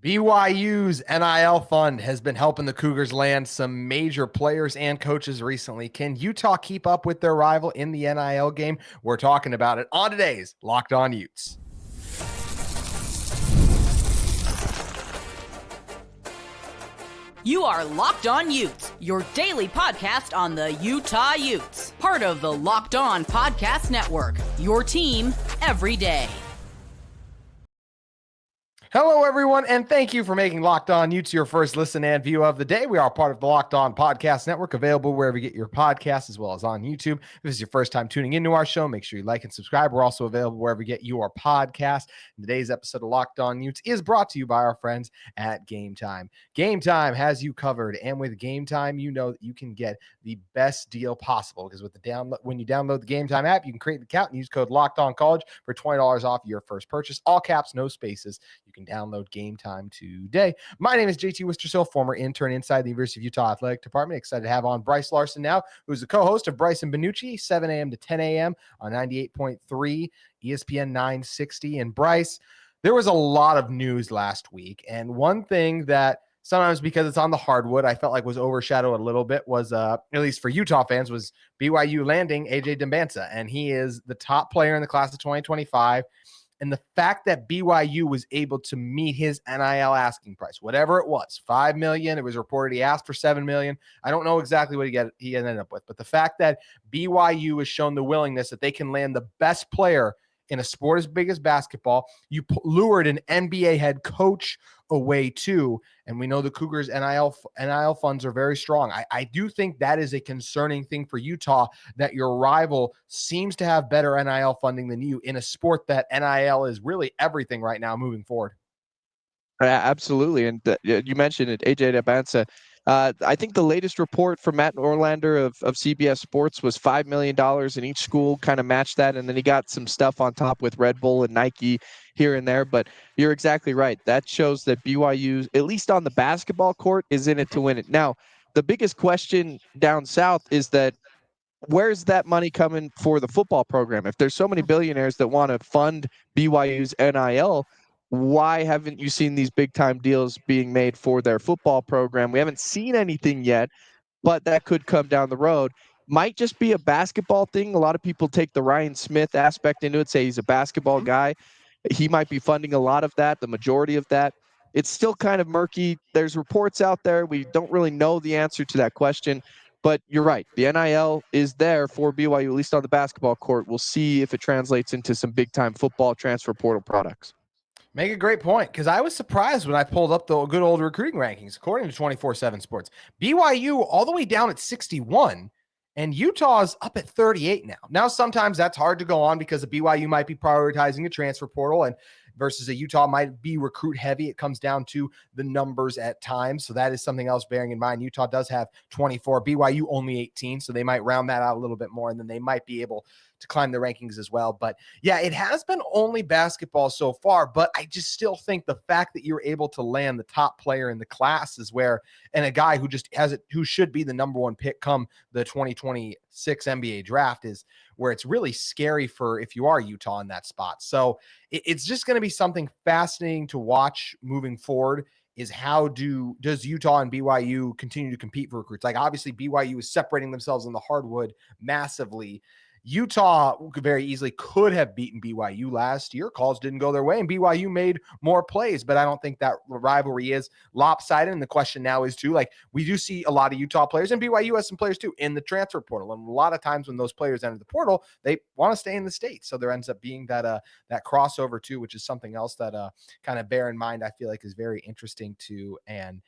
BYU's NIL fund has been helping the Cougars land some major players and coaches recently. Can Utah keep up with their rival in the NIL game? We're talking about it on today's Locked On Utes. You are Locked On Utes, your daily podcast on the Utah Utes. Part of the Locked On Podcast Network, your team every day. Hello, everyone, and thank you for making Locked On Utes your first listen and view of the day. We are part of the Locked On Podcast Network, available wherever you get your podcasts, as well as on YouTube. If this is your first time tuning into our show, make sure you like and subscribe. We're also available wherever you get your podcast. Today's episode of Locked On Utes is brought to you by our friends at Game Time. Game Time has you covered, and with Game Time, you know that you can get the best deal possible, because with the when you download the Game Time app, you can create an account and use code LOCKEDONCollege for $20 off your first purchase. All caps, no spaces. You can download Game Time today. My name is JT Wistrcill, former intern inside the University of Utah Athletic Department. Excited to have on Brice Larson now, who's the co-host of Brice and Bianucci, 7 a.m. to 10 a.m. on 98.3 ESPN 960. And Brice, there was a lot of news last week, and one thing that sometimes, because it's on the hardwood, I felt like was overshadowed a little bit was, at least for Utah fans, was BYU landing AJ Dumbansa, and he is the top player in the class of 2025. And the fact that BYU was able to meet his NIL asking price, whatever it was, $5 million. It was reported he asked for $7 million. I don't know exactly what he ended up with, but the fact that BYU has shown the willingness that they can land the best player in a sport as big as basketball, you lured an NBA head coach away too. And we know the Cougars NIL funds are very strong. I do think that is a concerning thing for Utah, that your rival seems to have better NIL funding than you in a sport that NIL is really everything right now moving forward. Absolutely. And you mentioned it, AJ Dumbansa. I think the latest report from Matt Norlander of CBS Sports was $5 million, and each school kind of matched that. And then he got some stuff on top with Red Bull and Nike here and there. But you're exactly right. That shows that BYU, at least on the basketball court, is in it to win it. Now, the biggest question down south is that where's that money coming for the football program? If there's so many billionaires that want to fund BYU's NIL, why haven't you seen these big time deals being made for their football program? We haven't seen anything yet, but that could come down the road. Might just be a basketball thing. A lot of people take the Ryan Smith aspect into it, say he's a basketball guy. He might be funding a lot of that, the majority of that. It's still kind of murky. There's reports out there. We don't really know the answer to that question. But you're right. The NIL is there for BYU, at least on the basketball court. We'll see if it translates into some big-time football transfer portal products. Make a great point, because I was surprised when I pulled up the good old recruiting rankings. According to 24/7 Sports, BYU all the way down at 61, and Utah's up at 38 now. Now, sometimes that's hard to go on because the BYU might be prioritizing a transfer portal, and versus a Utah might be recruit heavy. It comes down to the numbers at times. So that is something else bearing in mind. Utah does have 24, BYU only 18. So they might round that out a little bit more, and then they might be able to climb the rankings as well. But yeah, it has been only basketball so far, but I just still think the fact that you're able to land the top player in the class is where, and a guy who just has it, who should be the number one pick come the 2026 NBA draft, is where it's really scary for if you are Utah in that spot. So it's just going to be something fascinating to watch moving forward, is how does Utah and BYU continue to compete for recruits? Like, obviously BYU is separating themselves in the hardwood massively. Utah very easily could have beaten BYU last year. Calls didn't go their way, and BYU made more plays, but I don't think that rivalry is lopsided. And the question now is too, like, we do see a lot of Utah players, and BYU has some players too in the transfer portal. And a lot of times when those players enter the portal, they want to stay in the state. So there ends up being that crossover too, which is something else that kind of bear in mind, I feel like is very interesting too. And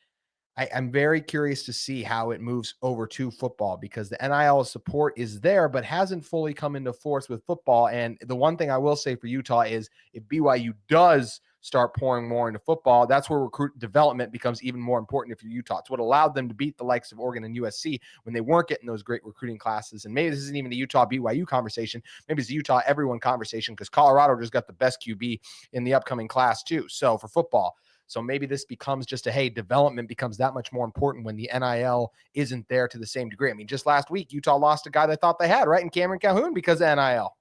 I'm very curious to see how it moves over to football, because the NIL support is there, but hasn't fully come into force with football. And the one thing I will say for Utah is, if BYU does start pouring more into football, that's where recruit development becomes even more important if you're Utah. It's what allowed them to beat the likes of Oregon and USC when they weren't getting those great recruiting classes. And maybe this isn't even the Utah BYU conversation. Maybe it's the Utah everyone conversation, because Colorado just got the best QB in the upcoming class too. So for football, so maybe this becomes just development becomes that much more important when the NIL isn't there to the same degree. I mean, just last week, Utah lost a guy they thought they had, right, in Cameron Calhoun, because of NIL.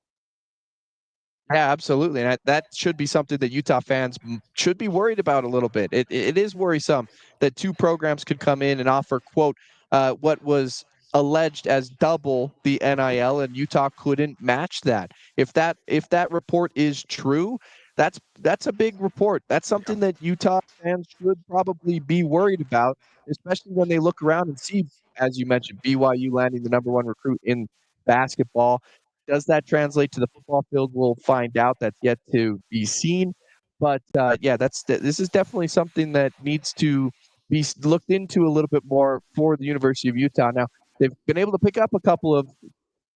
Yeah, absolutely. And that should be something that Utah fans should be worried about a little bit. It is worrisome that two programs could come in and offer, quote, what was alleged as double the NIL, and Utah couldn't match that. If that report is true, that's a big report. That's something that Utah fans should probably be worried about, especially when they look around and see, as you mentioned, BYU landing the number one recruit in basketball. Does that translate to the football field? We'll find out. That's yet to be seen. But yeah, this is definitely something that needs to be looked into a little bit more for the University of Utah. Now, they've been able to pick up a couple of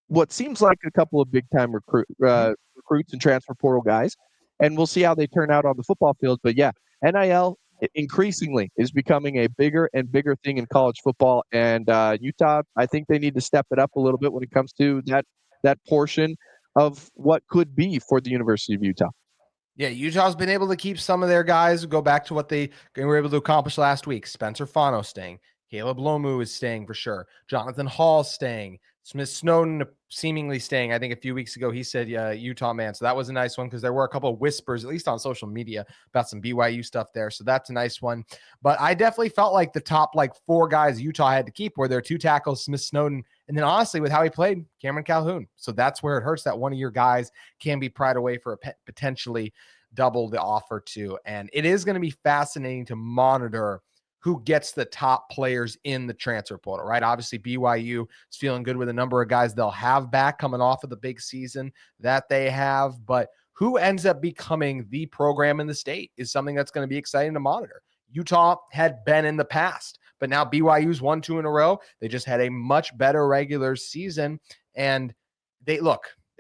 what seems like a couple of big time recruits and transfer portal guys, and we'll see how they turn out on the football field. But yeah, NIL increasingly is becoming a bigger and bigger thing in college football, and Utah, I think they need to step it up a little bit when it comes to that portion of what could be for the University of Utah. Yeah, Utah's been able to keep some of their guys. Go back to what they were able to accomplish last week. Spencer Fano staying. Caleb Lomu is staying for sure. Jonathan Hall staying. Smith Snowden seemingly staying. I think a few weeks ago he said Utah man. So that was a nice one because there were a couple of whispers, at least on social media, about some BYU stuff there. So that's a nice one. But I definitely felt like the top four guys Utah had to keep were their two tackles, Smith Snowden, and then honestly with how he played, Cameron Calhoun. So that's where it hurts that one of your guys can be pried away for a potentially double the offer too. And it is going to be fascinating to monitor who gets the top players in the transfer portal, right? Obviously, BYU is feeling good with a number of guys they'll have back coming off of the big season that they have. But who ends up becoming the program in the state is something that's going to be exciting to monitor. Utah had been in the past, but now BYU's won 2 in a row. They just had a much better regular season. And they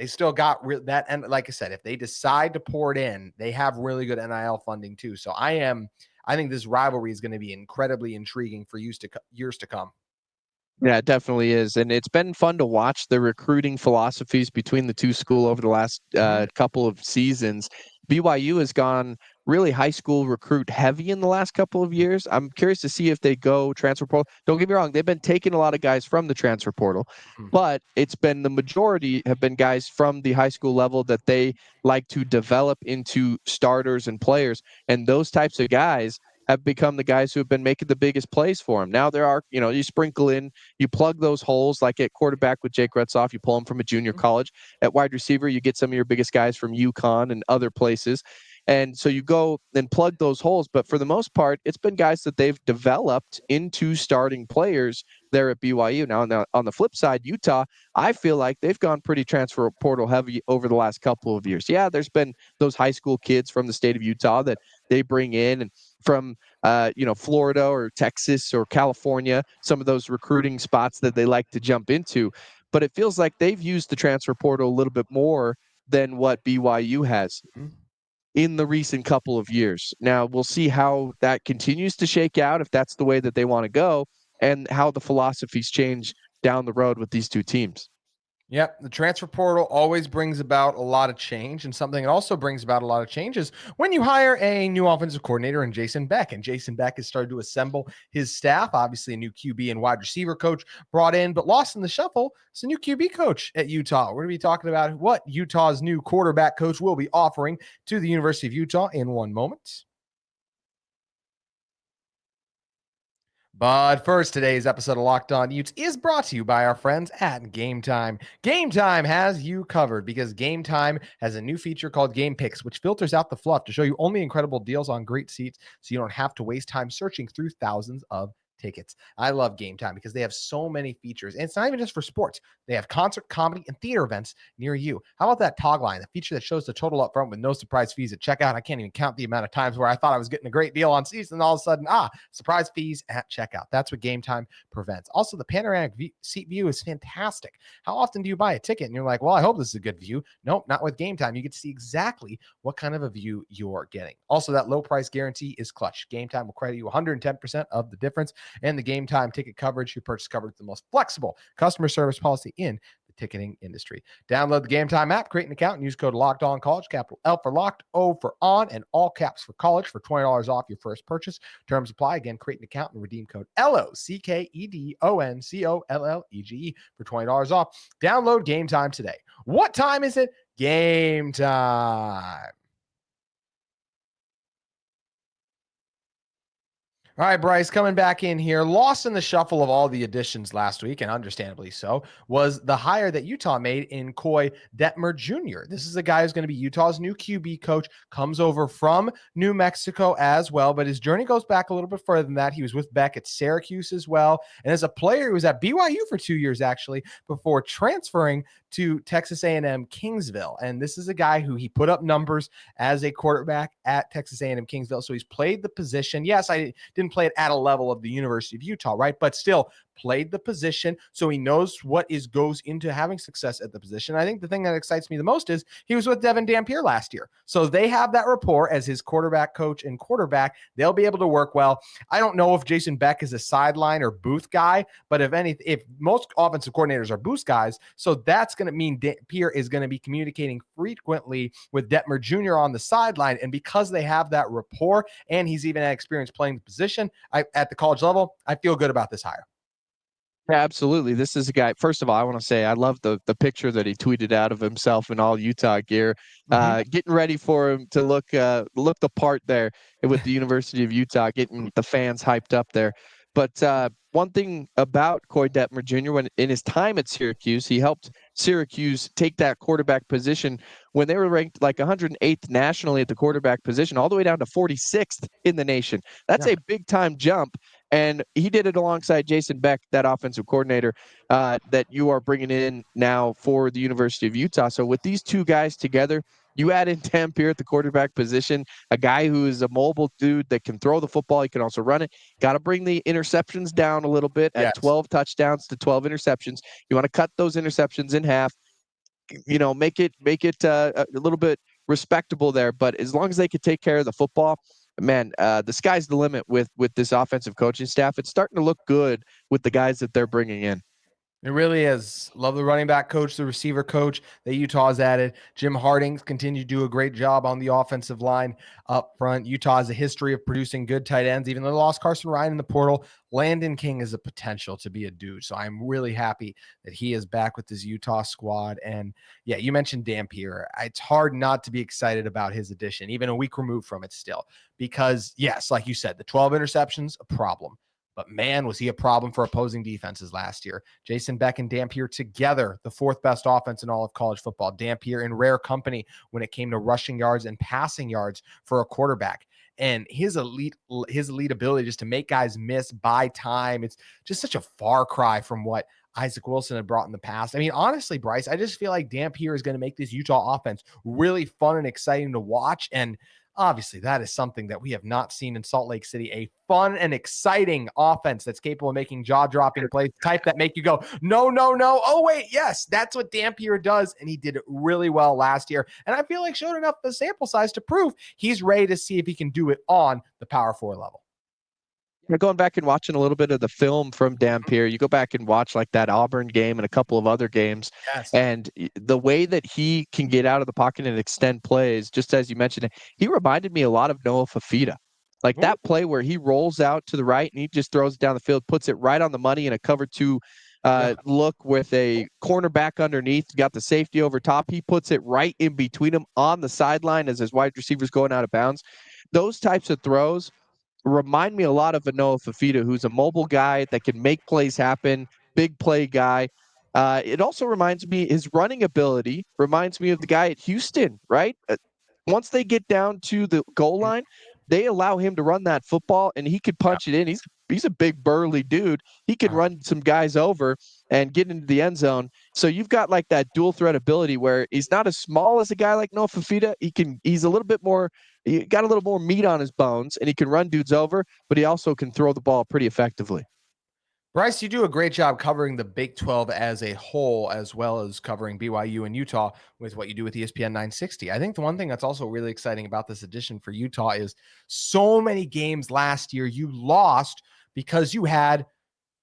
still got that. And like I said, if they decide to pour it in, they have really good NIL funding too. So I think this rivalry is going to be incredibly intriguing for years to come. Yeah, it definitely is. And it's been fun to watch the recruiting philosophies between the two schools over the last couple of seasons. BYU has gone really high school recruit heavy in the last couple of years. I'm curious to see if they go transfer portal. Don't get me wrong, they've been taking a lot of guys from the transfer portal, but it's been the majority have been guys from the high school level that they like to develop into starters and players. And those types of guys have become the guys who have been making the biggest plays for him. Now there are, you sprinkle in, you plug those holes like at quarterback with Jake Retzoff, you pull him from a junior college. At wide receiver, you get some of your biggest guys from UConn and other places. And so you go and plug those holes. But for the most part, it's been guys that they've developed into starting players there at BYU. Now, on the flip side, Utah, I feel like they've gone pretty transfer portal heavy over the last couple of years. Yeah, there's been those high school kids from the state of Utah that they bring in, and from Florida or Texas or California, some of those recruiting spots that they like to jump into. But it feels like they've used the transfer portal a little bit more than what BYU has in the recent couple of years. Now, we'll see how that continues to shake out, if that's the way that they want to go, and how the philosophies change down the road with these two teams. Yep. The transfer portal always brings about a lot of change, and something that also brings about a lot of changes when you hire a new offensive coordinator in Jason Beck. And Jason Beck has started to assemble his staff. Obviously, a new QB and wide receiver coach brought in, but lost in the shuffle. It's a new QB coach at Utah. We're going to be talking about what Utah's new quarterback coach will be offering to the University of Utah in one moment. But first, today's episode of Locked On Utes is brought to you by our friends at Game Time. Game Time has you covered because Game Time has a new feature called Game Picks, which filters out the fluff to show you only incredible deals on great seats so you don't have to waste time searching through thousands of tickets. I love Game Time because they have so many features, and it's not even just for sports. They have concert, comedy, and theater events near you. How about that tog line, the feature that shows the total up front with no surprise fees at checkout? I can't even count the amount of times where I thought I was getting a great deal on seats, and all of a sudden, surprise fees at checkout. That's what Game Time prevents. Also, the panoramic seat view is fantastic. How often do you buy a ticket and you're like, well, I hope this is a good view? Nope, not with Game Time. You get to see exactly what kind of a view you're getting. Also, that low price guarantee is clutch. Game Time will credit you 110% of the difference, and the Game Time ticket coverage. You purchase coverage with the most flexible customer service policy in the ticketing industry. Download the Game Time app, create an account, and use code Locked On College, capital L for Locked, O for On, and all caps for college for $20 off your first purchase. Terms apply. Again, create an account and redeem code LOCKEDONCOLLEGE for $20 off. Download Game Time today. What time is it? game time. All right, Brice, coming back in here. Lost in the shuffle of all the additions last week, and understandably so, was the hire that Utah made in Detmer Jr. This is a guy who's going to be Utah's new QB coach, comes over from New Mexico as well, but his journey goes back a little bit further than that. He was with Beck at Syracuse as well, and as a player, he was at BYU for 2 years, actually, before transferring to Texas A&M Kingsville. And this is a guy who he put up numbers as a quarterback at Texas A&M Kingsville, so he's played the position. Yes, I didn't play it at a level of the University of Utah, right? But still played the position, so he knows what goes into having success at the position. I think the thing that excites me the most is he was with Devin Dampier last year, so they have that rapport as his quarterback coach and quarterback. They'll be able to work well. I don't know if Jason Beck is a sideline or booth guy, but if most offensive coordinators are booth guys, so that's going to mean Dampier is going to be communicating frequently with Detmer Jr. on the sideline, and because they have that rapport and he's even had experience playing the position at the college level, I feel good about this hire. Yeah, absolutely. This is a guy. First of all, I want to say I love the picture that he tweeted out of himself in all Utah gear, getting ready for him to look the part there with the University of Utah, getting the fans hyped up there. But one thing about Coy Detmer Jr., when in his time at Syracuse, he helped Syracuse take that quarterback position when they were ranked like 108th nationally at the quarterback position, all the way down to 46th in the nation. That's a big time jump. And he did it alongside Jason Beck, that offensive coordinator that you are bringing in now for the University of Utah. So with these two guys together, you add in Dampier at the quarterback position, a guy who is a mobile dude that can throw the football. He can also run it. Got to bring the interceptions down a little bit at 12 touchdowns to 12 interceptions. You want to cut those interceptions in half, make it a little bit respectable there. But as long as they could take care of the football, man, the sky's the limit with this offensive coaching staff. It's starting to look good with the guys that they're bringing in. It really is. Love the running back coach, the receiver coach that Utah has added. Jim Harding's continued to do a great job on the offensive line up front. Utah has a history of producing good tight ends, even though they lost Carson Ryan in the portal. Landon King has a potential to be a dude. So I'm really happy that he is back with this Utah squad. And yeah, you mentioned Dampier. It's hard not to be excited about his addition, even a week removed from it still, because yes, like you said, the 12 interceptions, a problem. But man, was he a problem for opposing defenses last year. Jason Beck and Dampier together, the fourth best offense in all of college football. Dampier in rare company when it came to rushing yards and passing yards for a quarterback. And his elite ability just to make guys miss, buy time. It's just such a far cry from what Isaac Wilson had brought in the past. I mean, honestly, Brice, I just feel like Dampier is going to make this Utah offense really fun and exciting to watch. And obviously, that is something that we have not seen in Salt Lake City, a fun and exciting offense that's capable of making jaw-dropping plays, type that make you go, no, no, no. Oh, wait, yes, that's what Dampier does, and he did it really well last year. And I feel like showed enough of a sample size to prove he's ready to see if he can do it on the Power 4 level. Going back and watching a little bit of the film from Dampier, you go back and watch like that Auburn game and a couple of other games, and the way that he can get out of the pocket and extend plays, just as you mentioned, he reminded me a lot of Noah Fafita. Like that play where he rolls out to the right and he just throws it down the field, puts it right on the money in a cover two look with a cornerback underneath, got the safety over top. He puts it right in between them on the sideline as his wide receivers going out of bounds. Those types of throws remind me a lot of a Noah Fafita, who's a mobile guy that can make plays happen, big play guy. It also reminds me, his running ability reminds me of the guy at Houston, right? Once they get down to the goal line, they allow him to run that football, and he could punch it in. He's a big burly dude. He could run some guys over and get into the end zone. So you've got like that dual threat ability where he's not as small as a guy like Noah Fafita. He's a little bit more, he got a little more meat on his bones, and he can run dudes over, but he also can throw the ball pretty effectively. Brice, you do a great job covering the Big 12 as a whole, as well as covering BYU and Utah with what you do with ESPN 960. I think the one thing that's also really exciting about this edition for Utah is so many games last year you lost because you had,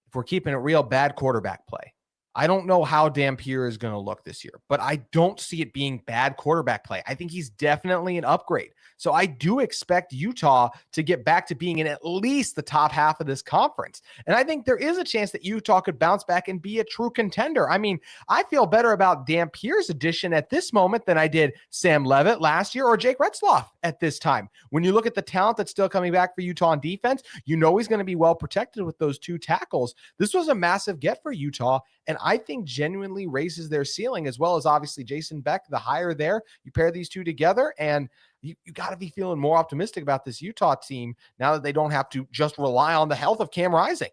if we're keeping it real, bad quarterback play. I don't know how Dampier is going to look this year, but I don't see it being bad quarterback play. I think he's definitely an upgrade. So I do expect Utah to get back to being in at least the top half of this conference. And I think there is a chance that Utah could bounce back and be a true contender. I mean, I feel better about Dampier's addition at this moment than I did Sam Levitt last year or Jake Retzloff at this time. When you look at the talent that's still coming back for Utah on defense, you know he's going to be well protected with those 2 tackles. This was a massive get for Utah, and I think genuinely raises their ceiling, as well as obviously Jason Beck, the hire there. You pair these 2 together, and you got to be feeling more optimistic about this Utah team now that they don't have to just rely on the health of Cam Rising.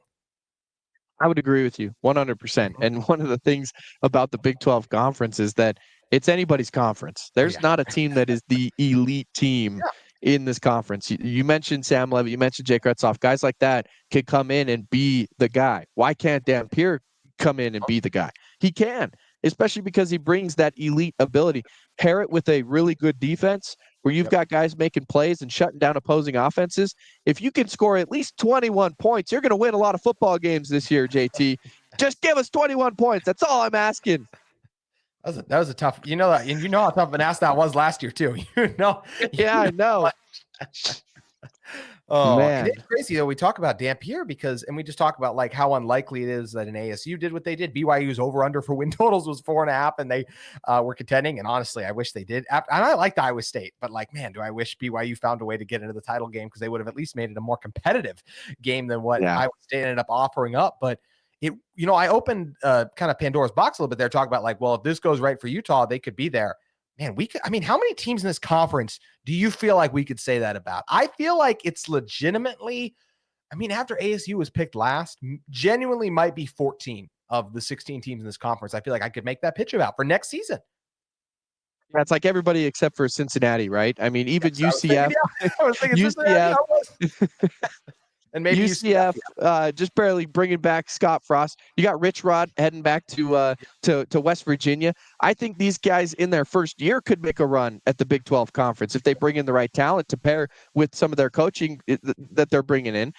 I would agree with you 100%. And one of the things about the Big 12 conference is that it's anybody's conference. There's not a team that is the elite team in this conference. You mentioned Sam Levitt, you mentioned Jake Retzloff. Guys like that can come in and be the guy. Why can't Dampier come in and be the guy? He can, especially because he brings that elite ability. Pair it with a really good defense where you've got guys making plays and shutting down opposing offenses. If you can score at least 21 points, you're going to win a lot of football games this year, JT. Just give us 21 points. That's all I'm asking. That was a tough, and you know how tough an ass that was last year too. Yeah, I know. Oh, man, it's crazy though. We talk about Dampier and we just talk about like how unlikely it is that an ASU did what they did. BYU's over under for win totals was 4.5, and they were contending. And honestly, I wish they did. And I liked Iowa State, but like, man, do I wish BYU found a way to get into the title game, because they would have at least made it a more competitive game than what Iowa State ended up offering up. But I opened kind of Pandora's box a little bit there, talking about like, well, if this goes right for Utah, they could be there. Man, how many teams in this conference do you feel like we could say that about? I feel like it's legitimately, after ASU was picked last, genuinely might be 14 of the 16 teams in this conference. I feel like I could make that pitch about for next season. That's like everybody except for Cincinnati, right? I mean, even UCF. I was thinking Cincinnati. And maybe UCF just barely bringing back Scott Frost. You got Rich Rod heading back to West Virginia. I think these guys in their first year could make a run at the Big 12 conference if they bring in the right talent to pair with some of their coaching that they're bringing in.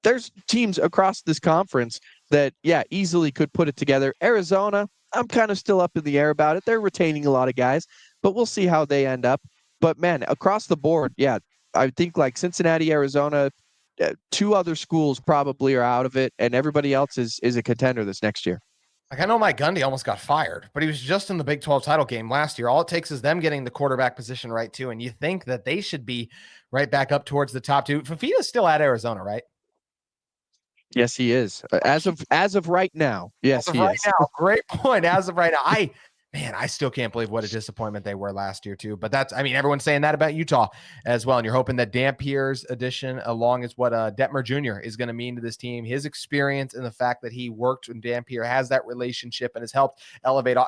There's teams across this conference that, easily could put it together. Arizona, I'm kind of still up in the air about it. They're retaining a lot of guys, but we'll see how they end up. But, man, across the board, I think like Cincinnati, Arizona, 2 other schools probably are out of it, and everybody else is a contender this next year. Like, I know Mike Gundy almost got fired, but he was just in the Big 12 title game last year. All it takes is them getting the quarterback position right too, and you think that they should be right back up towards the top 2. Fafita's still at Arizona, right? Yes, he is. As of right now. Yes, he is. Now, great point. As of right now, I still can't believe what a disappointment they were last year too. But everyone's saying that about Utah as well. And you're hoping that Dampier's addition, along as what Detmer Jr. is going to mean to this team, his experience and the fact that he worked with Dampier, has that relationship and has helped elevate.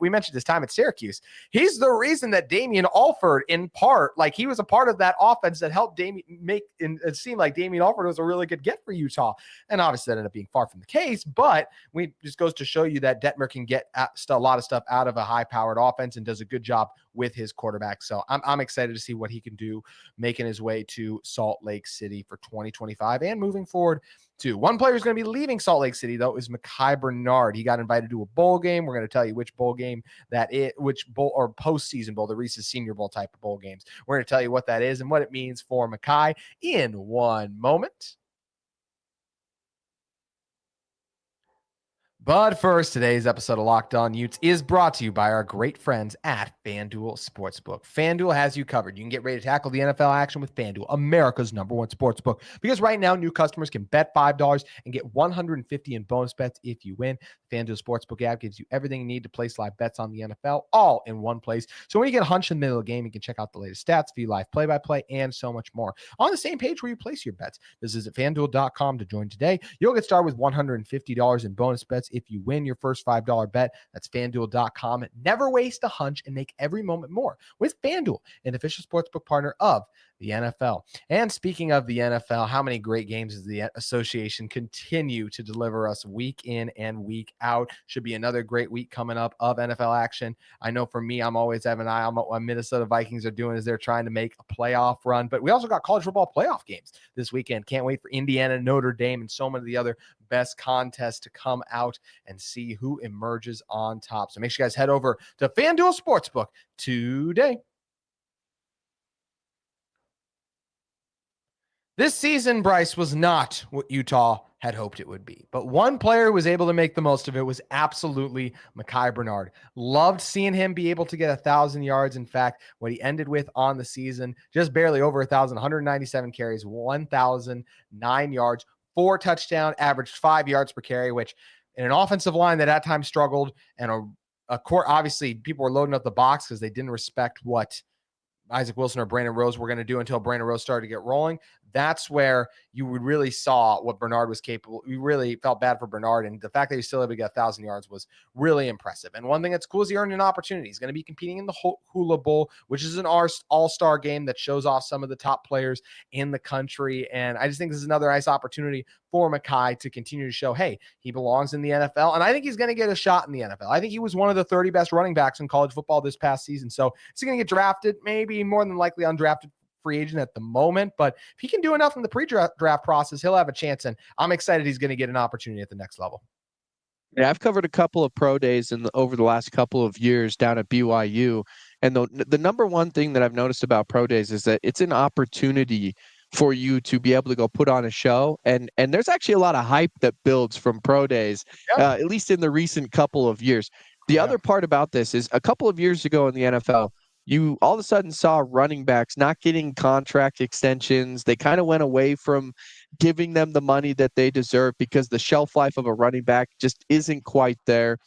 We mentioned his time at Syracuse. He's the reason that Damian Alford, in part, like he was a part of that offense that helped it seem like Damian Alford was a really good get for Utah. And obviously that ended up being far from the case, but just goes to show you that Detmer can get a lot of stuff out of a high-powered offense and does a good job with his quarterback. So I'm excited to see what he can do making his way to Salt Lake City for 2025 and moving forward too. One player who's going to be leaving Salt Lake City, though, is McKai Bernard. He got invited to a bowl game. We're going to tell you which bowl game that is, which bowl or postseason bowl, the Reese's Senior Bowl type of bowl games. We're going to tell you what that is and what it means for McKai in one moment. But first, today's episode of Locked On Utes is brought to you by our great friends at FanDuel Sportsbook. FanDuel has you covered. You can get ready to tackle the NFL action with FanDuel, America's #1 sportsbook. Because right now, new customers can bet $5 and get $150 in bonus bets if you win. The FanDuel Sportsbook app gives you everything you need to place live bets on the NFL, all in one place. So when you get a hunch in the middle of the game, you can check out the latest stats, view live play-by-play, and so much more on the same page where you place your bets. Visit FanDuel.com to join today. You'll get started with $150 in bonus bets if you win your first $5 bet. That's FanDuel.com. Never waste a hunch and make every moment more with FanDuel, an official sportsbook partner of the NFL. And speaking of the NFL, how many great games does the association continue to deliver us week in and week out? Should be another great week coming up of NFL action. I know for me, I'm always having an eye on what Minnesota Vikings are doing as they're trying to make a playoff run. But we also got college football playoff games this weekend. Can't wait for Indiana, Notre Dame, and so many of the other best contests to come out and see who emerges on top. So make sure you guys head over to FanDuel Sportsbook today. This season, Brice, was not what Utah had hoped it would be. But one player who was able to make the most of it was absolutely McKai Bernard. Loved seeing him be able to get 1,000 yards. In fact, what he ended with on the season, just barely over 1,000, 197 carries, 1,009 yards, 4 touchdowns, averaged 5 yards per carry, which in an offensive line that at times struggled, and a court, obviously people were loading up the box because they didn't respect what Isaac Wilson or Brandon Rose were going to do until Brandon Rose started to get rolling. That's where you really saw what Bernard was capable. You really felt bad for Bernard, and the fact that he still able to get 1,000 yards was really impressive. And one thing that's cool is he earned an opportunity. He's going to be competing in the Hula Bowl, which is an all-star game that shows off some of the top players in the country. And I just think this is another nice opportunity for McKai to continue to show, hey, he belongs in the NFL. And I think he's going to get a shot in the NFL. I think he was one of the 30 best running backs in college football this past season. So is he going to get drafted? Maybe more than likely undrafted free agent at the moment, but if he can do enough in the pre-draft process, he'll have a chance, and I'm excited he's going to get an opportunity at the next level. Yeah, I've covered a couple of pro days over the last couple of years down at BYU, and the number one thing that I've noticed about pro days is that it's an opportunity for you to be able to go put on a show, and there's actually a lot of hype that builds from pro days, at least in the recent couple of years. The other part about this is a couple of years ago in the NFL, you all of a sudden saw running backs not getting contract extensions. They kind of went away from giving them the money that they deserve because the shelf life of a running back just isn't quite there.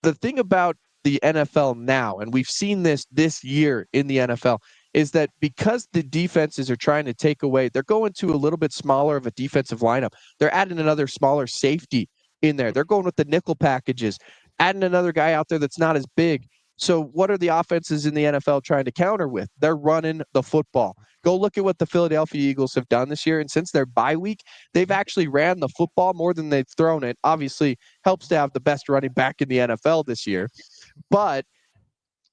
The thing about the NFL now, and we've seen this year in the NFL, is that because the defenses are trying to take away, they're going to a little bit smaller of a defensive lineup. They're adding another smaller safety in there. They're going with the nickel packages, adding another guy out there that's not as big. So what are the offenses in the NFL trying to counter with? They're running the football. Go look at what the Philadelphia Eagles have done this year. And since their bye week, they've actually ran the football more than they've thrown it. Obviously, helps to have the best running back in the NFL this year. But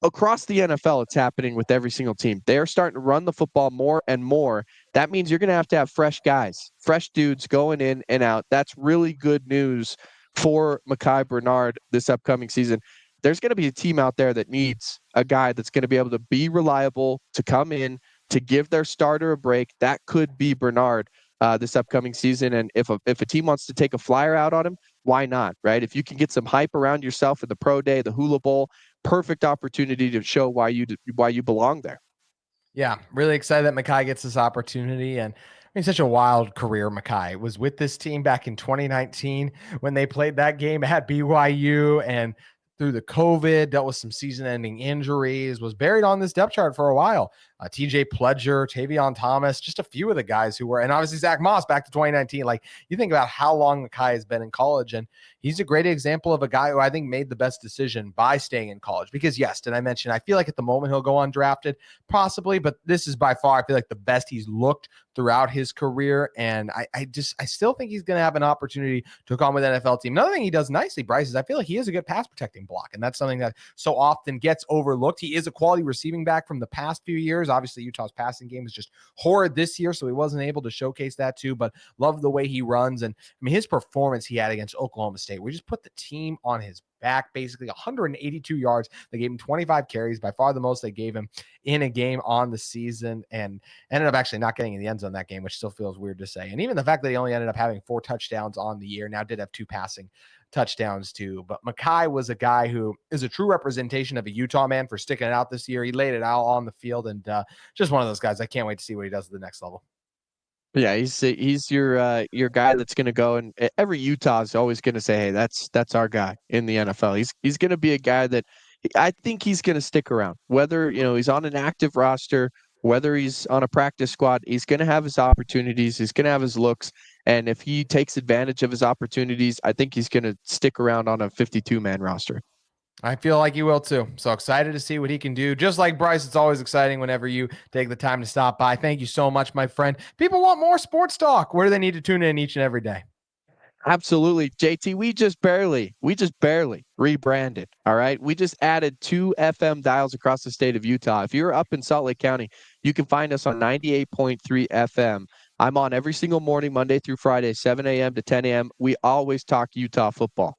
across the NFL, it's happening with every single team. They're starting to run the football more and more. That means you're going to have fresh guys, fresh dudes going in and out. That's really good news for McKai Bernard this upcoming season. There's going to be a team out there that needs a guy that's going to be able to be reliable, to come in, to give their starter a break. That could be Bernard this upcoming season. And if a team wants to take a flyer out on him, why not, right? If you can get some hype around yourself at the pro day, the Hula Bowl, perfect opportunity to show why you belong there. Yeah, really excited that McKai gets this opportunity. And I mean, such a wild career. McKai was with this team back in 2019 when they played that game at BYU, and through the COVID, dealt with some season-ending injuries, was buried on this depth chart for a while. TJ Pledger, Tavion Thomas, just a few of the guys who were, and obviously Zach Moss back to 2019. Like, you think about how long McKai has been in college, and he's a great example of a guy who I think made the best decision by staying in college. Because yes, did I mention, I feel like at the moment he'll go undrafted, possibly, but this is by far, I feel like, the best he's looked throughout his career. And I still think he's going to have an opportunity to come with an NFL team. Another thing he does nicely, Brice, is I feel like he is a good pass protecting block. And that's something that so often gets overlooked. He is a quality receiving back from the past few years. Obviously, Utah's passing game is just horrid this year, so he wasn't able to showcase that too, but love the way he runs. And I mean, his performance he had against Oklahoma State, we just put the team on his back, basically 182 yards. They gave him 25 carries, by far the most they gave him in a game on the season, and ended up actually not getting in the end zone that game, which still feels weird to say. And even the fact that he only ended up having 4 touchdowns on the year, now did have 2 passing touchdowns too. But McKai was a guy who is a true representation of a Utah man for sticking it out this year. He laid it out on the field, and just one of those guys. I can't wait to see what he does at the next level. Yeah, he's your guy that's going to go, and every Utah is always going to say, hey, that's our guy in the NFL. He's going to be a guy that I think he's going to stick around. Whether he's on an active roster, whether he's on a practice squad, he's going to have his opportunities. He's going to have his looks. And if he takes advantage of his opportunities, I think he's going to stick around on a 52-man roster. I feel like he will too. So excited to see what he can do. Just like Brice, it's always exciting whenever you take the time to stop by. Thank you so much, my friend. People want more sports talk. Where do they need to tune in each and every day? Absolutely, JT. We just barely rebranded. All right. We just added 2 FM dials across the state of Utah. If you're up in Salt Lake County, you can find us on 98.3 FM. I'm on every single morning, Monday through Friday, 7 a.m. to 10 a.m. We always talk Utah football.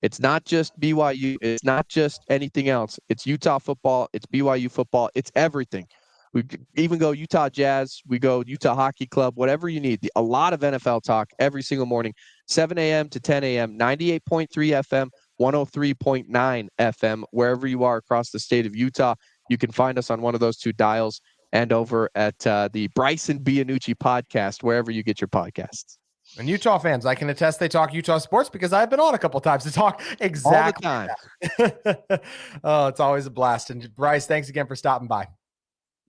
It's not just BYU. It's not just anything else. It's Utah football. It's BYU football. It's everything We even go Utah Jazz. We go Utah Hockey Club, whatever you need. A lot of NFL talk every single morning, 7 a.m. to 10 a.m., 98.3 FM, 103.9 FM, wherever you are across the state of Utah. You can find us on one of those two dials and over at the Brice and Bianucci podcast, wherever you get your podcasts. And Utah fans, I can attest they talk Utah sports because I've been on a couple of times to talk exactly all the time. Oh, it's always a blast. And Brice, thanks again for stopping by.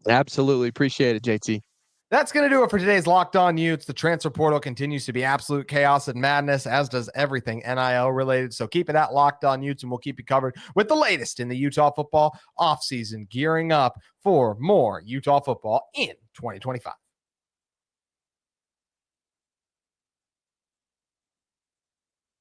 Absolutely. Appreciate it, JT. That's going to do it for today's Locked On Utes. The transfer portal continues to be absolute chaos and madness, as does everything NIL related. So keep it at Locked On Utes, and we'll keep you covered with the latest in the Utah football offseason, gearing up for more Utah football in 2025.